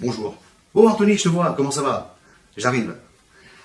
Bonjour. Oh Anthony, je te vois, comment ça va? J'arrive.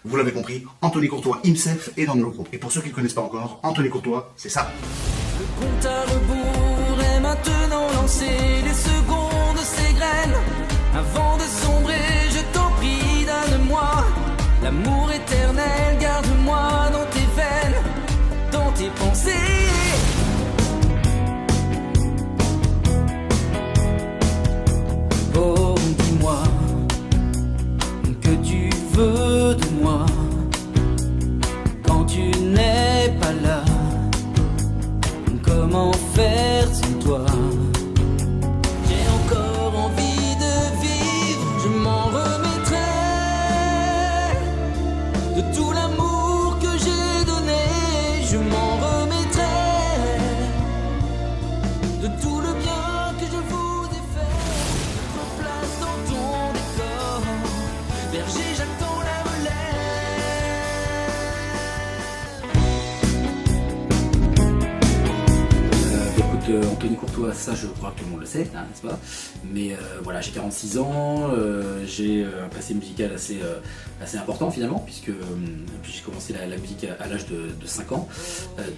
Vous l'avez compris, Anthony Courtois himself est dans le groupe. Et pour ceux qui ne le connaissent pas encore, Anthony Courtois, c'est ça. Le compte à rebours est maintenant lancé, les secondes s'égrènent. Avant de sombrer, je t'en prie, donne-moi l'amour éternel, garde-moi dans tes veines, dans tes pensées. Oh, dis-moi que tu veux de moi quand tu n'es pas là. Comment faire sans toi? J'ai encore envie de vivre, je m'en remettrai de tout l'amour que j'ai donné, je m'en remettrai de tout le bien que je vous ai fait. Prends place dans ton décor, berger, j'attends la relève. Anthony Courtois, ça je crois que tout le monde le sait, hein, n'est-ce pas? Mais voilà, j'ai 46 ans, j'ai un passé musical assez important finalement, puisque j'ai commencé la musique à l'âge de 5 ans,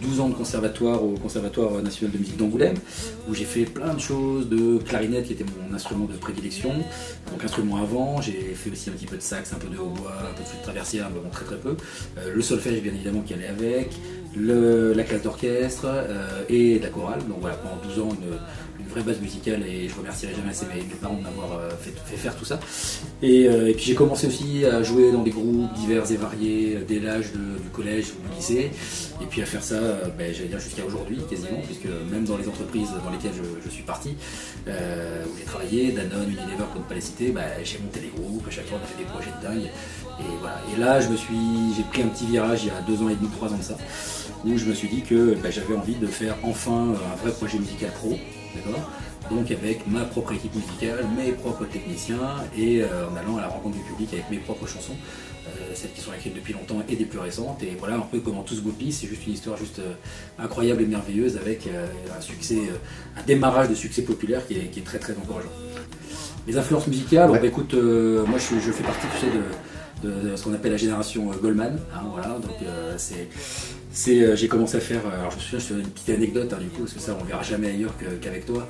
12 ans de conservatoire au Conservatoire national de musique d'Angoulême, où j'ai fait plein de choses, de clarinette qui était mon instrument de prédilection, donc instrument avant, j'ai fait aussi un petit peu de sax, un peu de hautbois, un peu de flûte traversière, mais bon très peu, le solfège bien évidemment qui allait avec, la classe d'orchestre et de la chorale. Donc voilà, pendant 12 ans, une vraie base musicale, et je remercierai jamais assez mes parents de m'avoir fait faire tout ça. Et puis j'ai commencé aussi à jouer dans des groupes divers et variés dès l'âge du collège ou du lycée, et puis à faire ça, j'allais dire jusqu'à aujourd'hui quasiment, puisque même dans les entreprises dans lesquelles je suis parti, où j'ai travaillé, Danone, Unilever pour ne pas les citer, j'ai monté des groupes, à chaque fois on a fait des projets de dingue. Et voilà. Et là j'ai pris un petit virage il y a 2 ans et demi, 3 ans de ça, où je me suis dit que j'avais envie de faire enfin un vrai projet musical pro, d'accord, donc avec ma propre équipe musicale, mes propres techniciens, et en allant à la rencontre du public avec mes propres chansons, celles qui sont écrites depuis longtemps et des plus récentes. Et voilà un peu comment tout se goupille, c'est juste une histoire incroyable et merveilleuse, avec un succès, un démarrage de succès populaire qui est très très encourageant. Les influences musicales, ouais. Écoute, moi je fais partie, tu sais, de ce qu'on appelle la génération Goldman, hein, voilà, donc j'ai commencé à faire, alors je me souviens, je te donne une petite anecdote, hein, du coup, parce que ça on verra jamais ailleurs qu'avec toi.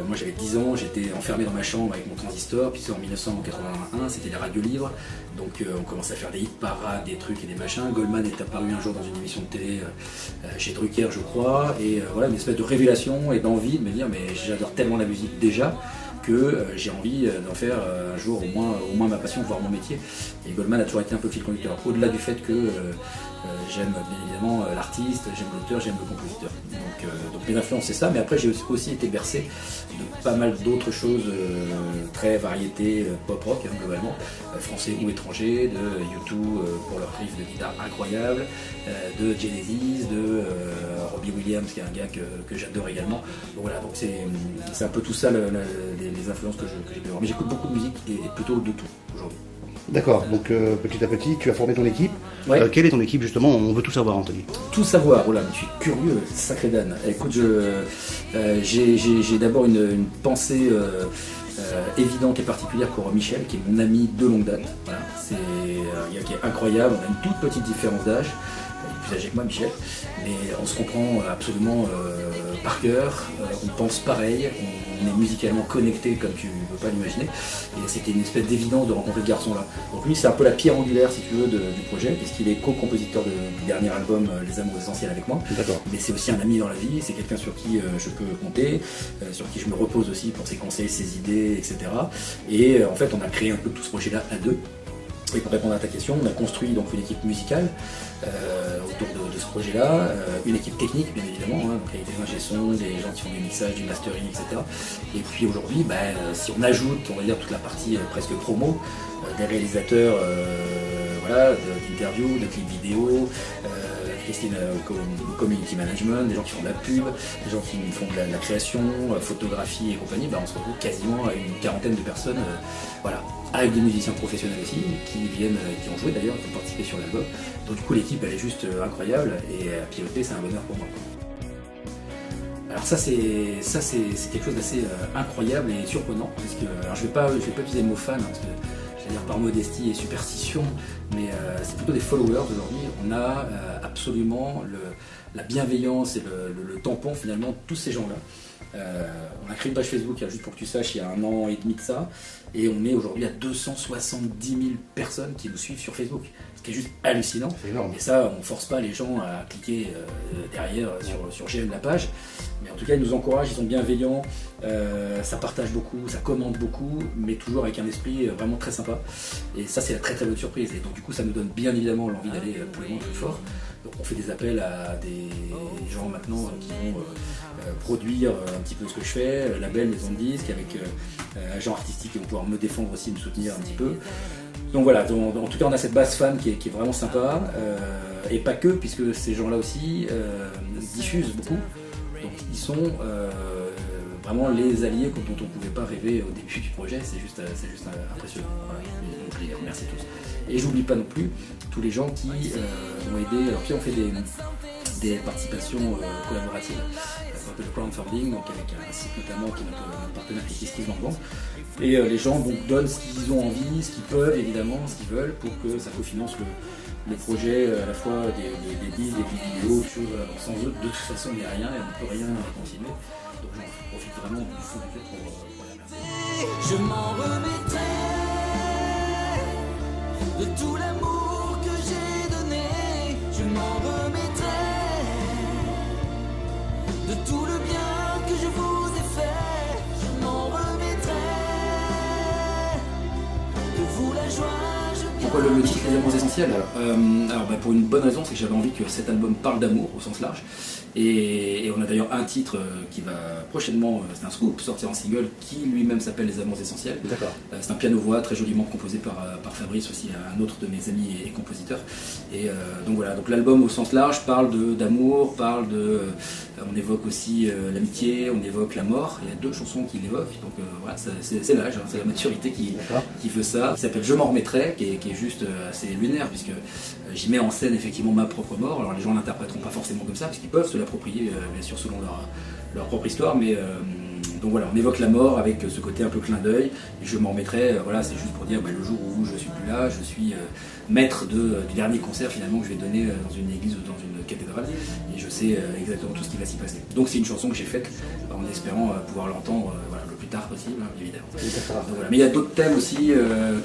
Moi j'avais 10 ans, j'étais enfermé dans ma chambre avec mon transistor, puis c'est en 1981, c'était les radios libres, donc on commençait à faire des hit parades, des trucs et des machins. Goldman est apparu un jour dans une émission de télé chez Drucker je crois, et voilà, une espèce de révélation et d'envie de me dire mais j'adore tellement la musique déjà, que j'ai envie d'en faire un jour au moins ma passion, voire mon métier. Et Goldman a toujours été un peu fil conducteur, au-delà du fait que j'aime bien évidemment l'artiste, j'aime l'auteur, j'aime le compositeur. Donc mes influences c'est ça, mais après j'ai aussi été bercé de pas mal d'autres choses, très variétés, pop-rock hein, globalement, français ou étrangers, de U2 pour leur riff de guitare incroyable, de Genesis, de Robbie Williams qui est un gars que j'adore également. Donc voilà, donc c'est un peu tout ça les influences que j'ai pu avoir. Mais j'écoute beaucoup de musique et plutôt de tout aujourd'hui. D'accord, donc petit à petit, tu as formé ton équipe. Ouais. Quelle est ton équipe justement? On veut tout savoir, Anthony. Tout savoir, oh là, mais je suis curieux, sacré Dan. Écoute, j'ai d'abord une pensée évidente et particulière pour Michel, qui est mon ami de longue date. Voilà, c'est un gars qui est incroyable, on a une toute petite différence d'âge. Il est plus âgé que moi, Michel, mais on se comprend absolument par cœur, on pense pareil, on est musicalement connectés comme tu ne peux pas l'imaginer, et c'était une espèce d'évidence de rencontrer ce garçon-là. Donc lui, c'est un peu la pierre angulaire, si tu veux, du projet, puisqu'il est co-compositeur du dernier album Les Amours Essentiels avec moi, mais c'est aussi un ami dans la vie, c'est quelqu'un sur qui je peux compter, sur qui je me repose aussi pour ses conseils, ses idées, etc. Et en fait, on a créé un peu tout ce projet-là à deux. Et pour répondre à ta question, on a construit donc une équipe musicale autour de ce projet-là, une équipe technique bien évidemment, hein, donc avec des ingé son, des gens qui font du mixage, du mastering, etc. Et puis aujourd'hui, si on ajoute, on va dire, toute la partie presque promo, des réalisateurs d'interviews, de clips vidéo, Christine Community Management, des gens qui font de la pub, des gens qui font de la création, photographie et compagnie, on se retrouve quasiment à une quarantaine de personnes, avec des musiciens professionnels aussi, qui ont joué d'ailleurs, qui ont participé sur l'album. Donc du coup l'équipe elle est juste incroyable, et à piloter c'est un bonheur pour moi. Alors ça c'est quelque chose d'assez incroyable et surprenant, parce que alors je vais pas utiliser le mot fan, parce que c'est-à-dire par modestie et superstition, mais c'est plutôt des followers aujourd'hui. On a absolument la bienveillance et le tampon finalement de tous ces gens-là. On a créé une page Facebook, juste pour que tu saches, il y a 1 an et demi de ça, et on est aujourd'hui à 270 000 personnes qui nous suivent sur Facebook, ce qui est juste hallucinant. C'est énorme. Et ça, on ne force pas les gens à cliquer derrière sur j'aime la page, mais en tout cas ils nous encouragent, ils sont bienveillants, ça partage beaucoup, ça commente beaucoup, mais toujours avec un esprit vraiment très sympa. Et ça c'est la très très bonne surprise, et donc du coup ça nous donne bien évidemment l'envie d'aller plus loin, plus fort. Donc on fait des appels à des gens maintenant qui vont produire un petit peu ce que je fais, label, maison de disques, avec agents artistiques qui vont pouvoir me défendre aussi, me soutenir un petit peu. Donc voilà, en tout cas on a cette base fan qui est vraiment sympa, et pas que, puisque ces gens-là aussi diffusent beaucoup, donc ils sont vraiment les alliés dont on ne pouvait pas rêver au début du projet, c'est juste impressionnant. Voilà. Donc je les remercie tous. Et j'oublie pas non plus tous les gens qui ont aidé, alors puis on fait des participations collaboratives, ça s'appelle le crowdfunding, donc avec un site notamment qui est notre partenaire qui est KissKissBankBank. Et les gens donc, donnent ce qu'ils ont envie, ce qu'ils peuvent évidemment, ce qu'ils veulent, pour que ça cofinance le projet, à la fois des disques, des vidéos, sans eux de toute façon il n'y a rien et on ne peut rien continuer. Donc j'en profite vraiment du fond du cœur pour la remercier. Je m'en remettrai de tout l'amour que j'ai donné. Je m'en remettrai de tout le bien que je vous ai fait. Je m'en remettrai de vous la joie. Pourquoi le titre Les Amours Essentiels? Alors pour une bonne raison, c'est que j'avais envie que cet album parle d'amour au sens large. Et on a d'ailleurs un titre qui va prochainement, c'est un scoop, sortir en single, qui lui-même s'appelle Les Amours Essentiels. D'accord. C'est un piano-voix très joliment composé par Fabrice, aussi un autre de mes amis et compositeurs. Et donc voilà, donc l'album au sens large parle d'amour, on évoque aussi l'amitié, on évoque la mort. Il y a 2 chansons qui l'évoquent, donc voilà, c'est l'âge, c'est la maturité qui veut ça. Il s'appelle Je m'en remettrai, qui est juste assez lunaire, puisque j'y mets en scène effectivement ma propre mort. Alors les gens l'interpréteront pas forcément comme ça, parce qu'ils peuvent se l'approprier, bien sûr, selon leur propre histoire, mais donc voilà, on évoque la mort avec ce côté un peu clin d'œil. Et je m'en remettrai, voilà, c'est juste pour dire le jour où je suis plus là, je suis maître du dernier concert finalement que je vais donner dans une église ou dans une cathédrale, et je sais exactement tout ce qui va s'y passer. Donc c'est une chanson que j'ai faite en espérant pouvoir l'entendre le plus tard possible, évidemment. Donc, voilà. Mais il y a d'autres thèmes aussi,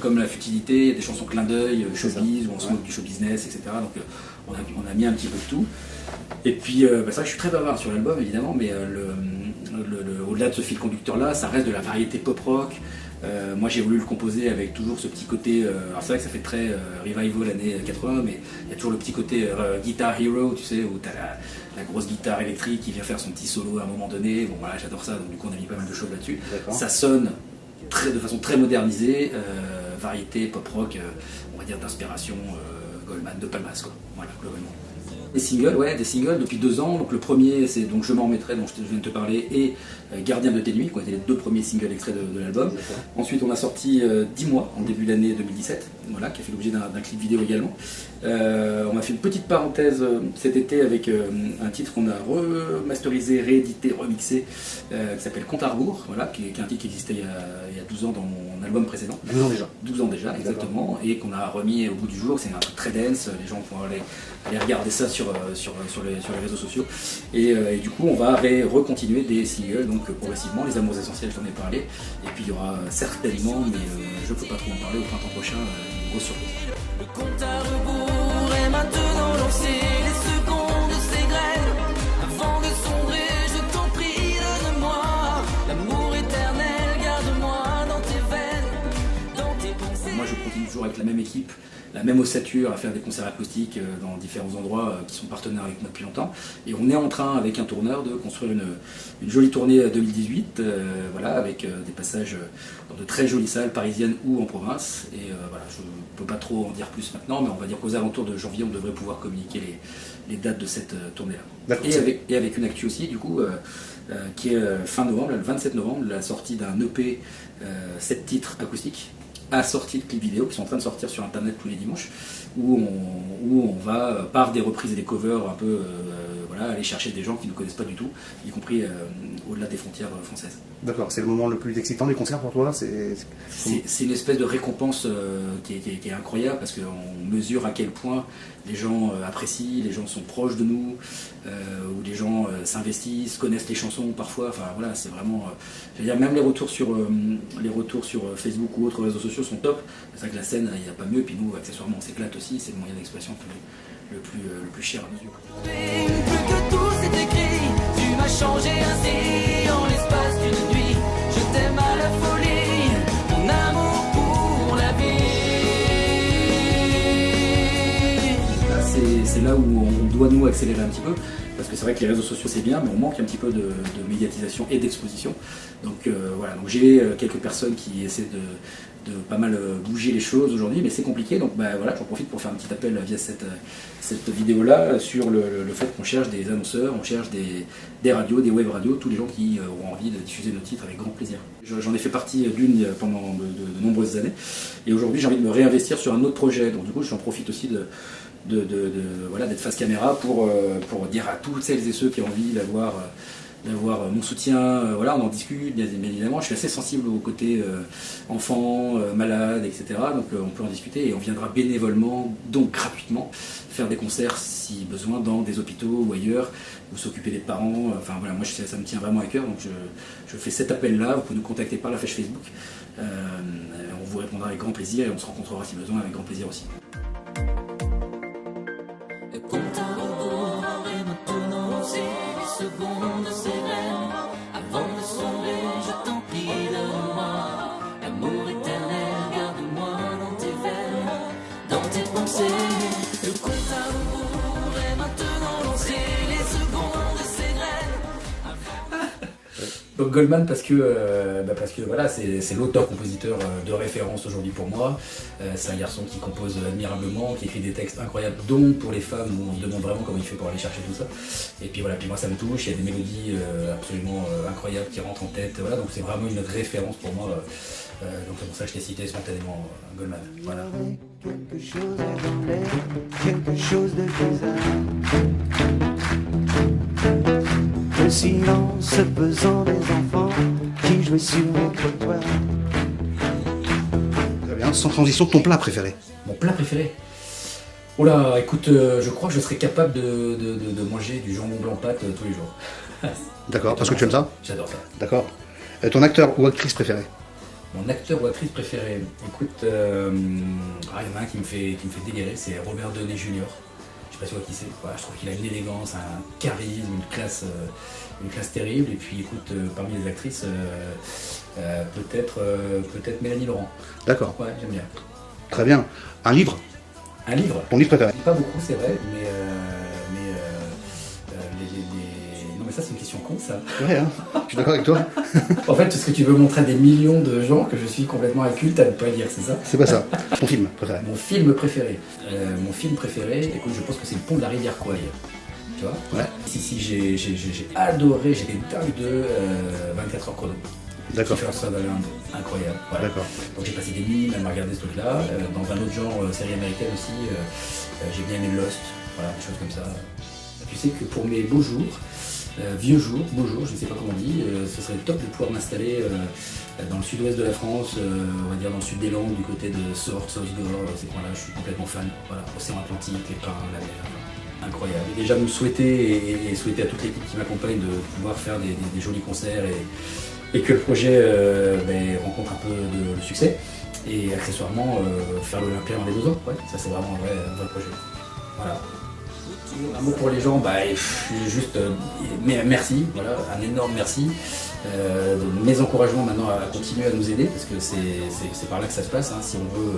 comme la futilité, des chansons clin d'œil, showbiz, où on se moque du show business, etc. Donc on a mis un petit peu de tout. Et puis c'est vrai que je suis très bavard sur l'album évidemment, mais au-delà de ce fil conducteur là, ça reste de la variété pop-rock. Moi j'ai voulu le composer avec toujours ce petit côté, alors c'est vrai que ça fait très revival années 80, mais il y a toujours le petit côté guitar hero, tu sais, où tu as la grosse guitare électrique qui vient faire son petit solo à un moment donné. Bon voilà, j'adore ça, donc du coup on a mis pas mal de choses là-dessus. Ça sonne de façon très modernisée, variété pop-rock, on va dire d'inspiration Goldman, de Palmas, quoi. Voilà, globalement. Des singles depuis 2 ans. Donc le premier c'est donc Je m'en remettrai, dont je viens de te parler, et Gardien de tes nuits, qui ont été les 2 premiers singles extraits de l'album. Ensuite on a sorti 10 mois en début d'année 2017, voilà, qui a fait l'objet d'un clip vidéo également. On a fait une petite parenthèse cet été avec un titre qu'on a remasterisé, réédité, remixé, qui s'appelle Compte à rebours, voilà, qui est un titre qui existait il y a 12 ans dans mon album précédent. 12 ans déjà, exactement, et qu'on a remis au bout du jour. C'est un truc très dense, les gens pourront aller regarder ça sur les réseaux sociaux. Et du coup on va recontinuer des singles, donc progressivement. Les Amours Essentiels, j'en ai parlé, et puis il y aura certainement, mais je peux pas trop en parler, au printemps prochain, une grosse surprise. Le compte à rebours est maintenant lancé, les secondes s'égrènent. Avant de sombrer, je t'en prie, donne-moi l'amour éternel, garde-moi dans tes veines, dans tes pensées. Moi je continue toujours avec la même équipe, la même ossature, à faire des concerts acoustiques dans différents endroits qui sont partenaires avec nous depuis longtemps. Et on est en train, avec un tourneur, de construire une jolie tournée 2018, voilà, avec des passages dans de très jolies salles parisiennes ou en province. Et voilà, je ne peux pas trop en dire plus maintenant, mais on va dire qu'aux alentours de janvier, on devrait pouvoir communiquer les dates de cette tournée-là. Et avec une actu aussi, du coup, qui est fin novembre, le 27 novembre, la sortie d'un EP 7 titres acoustiques, assortis de clips vidéo qui sont en train de sortir sur internet tous les dimanches, où on va, par des reprises et des covers un peu voilà, aller chercher des gens qui ne connaissent pas du tout, y compris au-delà des frontières françaises. D'accord, c'est le moment le plus excitant des concerts pour toi? C'est une espèce de récompense qui est incroyable parce qu'on mesure à quel point les gens apprécient, les gens sont proches de nous, où les gens s'investissent, connaissent les chansons parfois. Enfin voilà, c'est vraiment. Je veux dire, même les retours sur Facebook ou autres réseaux sociaux sont top. C'est vrai que la scène, il n'y a pas mieux. Puis nous, accessoirement, on s'éclate aussi. C'est le moyen d'expression le plus cher à nos yeux. Plus que tout c'est écrit, tu m'as changé ainsi en l'espace d'une nuit. Je t'aime à la folie, mon amour pour la vie. C'est là où on doit nous accélérer un petit peu, parce que c'est vrai que les réseaux sociaux c'est bien, mais on manque un petit peu de médiatisation et d'exposition. Donc voilà, donc j'ai quelques personnes qui essaient de pas mal bouger les choses aujourd'hui, mais c'est compliqué. Donc voilà, j'en profite pour faire un petit appel via cette vidéo-là sur le fait qu'on cherche des annonceurs, on cherche des radios, des web radios, tous les gens qui auront envie de diffuser nos titres avec grand plaisir. J'en ai fait partie d'une pendant de nombreuses années, et aujourd'hui j'ai envie de me réinvestir sur un autre projet. Donc du coup j'en profite aussi voilà, d'être face caméra pour dire à toutes celles et ceux qui ont envie d'avoir mon soutien, voilà, on en discute bien évidemment. Je suis assez sensible au côté enfants, malades, etc. Donc on peut en discuter et on viendra bénévolement, donc gratuitement, faire des concerts si besoin dans des hôpitaux ou ailleurs, ou s'occuper des parents. Enfin voilà, moi ça me tient vraiment à cœur, donc je fais cet appel-là. Vous pouvez nous contacter par la page Facebook. On vous répondra avec grand plaisir et on se rencontrera si besoin avec grand plaisir aussi. Le compte à rebours est maintenant aussi les secondes s'égrènent. Avant de sombrer, je t'en prie, donne-moi l'amour éternel, garde-moi dans tes veines, dans tes pensées. Le compte à rebours est maintenant lancé, les secondes s'égrènent. Donc Goldman parce que voilà, c'est l'auteur-compositeur de référence aujourd'hui pour moi. C'est un garçon qui compose admirablement, qui écrit des textes incroyables, dont pour les femmes où on se demande vraiment comment il fait pour aller chercher tout ça. Et puis voilà, puis moi ça me touche, il y a des mélodies absolument incroyables qui rentrent en tête. Voilà, donc c'est vraiment une référence pour moi. Donc c'est pour ça que je t'ai cité spontanément Goldman. Voilà. Quelque chose dans l'air, quelque chose de bizarre. Le silence pesant des enfants qui jouaient sur le trottoir. Très bien, sans transition, ton plat préféré? Mon plat préféré? Oh là, écoute, je crois que je serais capable de manger du jambon blanc pâte tous les jours. D'accord, parce que tu aimes ça? J'adore ça. D'accord. Ton acteur ou actrice préférée? Mon acteur ou actrice préféré? Écoute, il y en a un qui me fait délirer, c'est Robert Downey Jr. Je sais pas si tu vois qui c'est. Voilà, je trouve qu'il a une élégance, un charisme, une classe terrible. Et puis écoute, parmi les actrices, peut-être Mélanie Laurent. D'accord. Ouais, j'aime bien. Très bien. Un livre? Un livre? Ton livre préféré? Pas beaucoup, c'est vrai, mais non mais ça c'est une question con ça. Ouais, hein. Je suis d'accord avec toi. En fait, ce que tu veux montrer à des millions de gens que je suis complètement inculte à ne pas lire, c'est ça? C'est pas ça. Ton film préféré? Mon film préféré. Écoute, je pense que c'est le pont de la rivière Kwai. Tu vois? Ouais. Si, j'ai adoré, j'étais dingue de 24 heures chrono. D'accord. Kiefer Sutherland, incroyable. Voilà. D'accord. Donc j'ai passé des nuits même à regarder ce truc-là. Dans un autre genre, série américaine aussi, j'ai bien aimé Lost, voilà, des choses comme ça. Tu sais que pour mes beaux jours, vieux jours, je ne sais pas comment on dit, ce serait top de pouvoir m'installer dans le sud-ouest de la France, on va dire dans le sud des Landes, du côté de Sorgues, Sausgor, ces coins-là, je suis complètement fan. Voilà, océan Atlantique, les pins, la mer, incroyable. Et déjà me souhaiter et souhaiter à toute l'équipe qui m'accompagne de pouvoir faire des jolis concerts et que le projet rencontre un peu de succès. Et accessoirement faire l'Olympia dans les 2 ans, ouais, ça c'est vraiment un vrai projet. Voilà. Un mot pour les gens, juste merci, voilà, un énorme merci. Mes encouragements maintenant à continuer à nous aider, parce que c'est par là que ça se passe, hein. Si on veut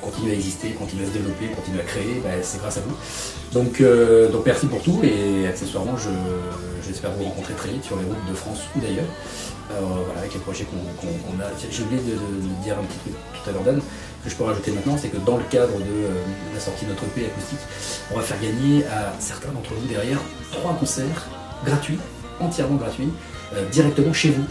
continuer à exister, continuer à se développer, continuer à créer, c'est grâce à vous. Donc merci pour tout, et accessoirement j'espère vous rencontrer très vite sur les routes de France ou d'ailleurs. Voilà, avec les projets qu'on a. J'ai oublié de dire un petit truc tout à l'heure, Dan, que je peux rajouter maintenant, c'est que dans le cadre de la sortie de notre EP acoustique, on va faire gagner à certains d'entre vous derrière 3 concerts gratuits, entièrement gratuits, directement chez vous,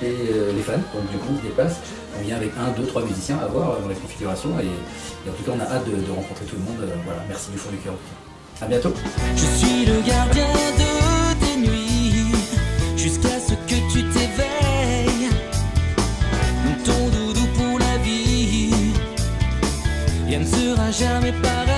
les fans. Donc du coup on se déplace, on vient avec 1, 2, 3 musiciens à voir dans les configurations, et en tout cas on a hâte de rencontrer tout le monde. Voilà, merci du fond du cœur. À bientôt. Je suis le gardien de tes nuits, jusqu'à ce que tu t'éveilles. Ton doudou pour la vie, rien ne sera jamais pareil.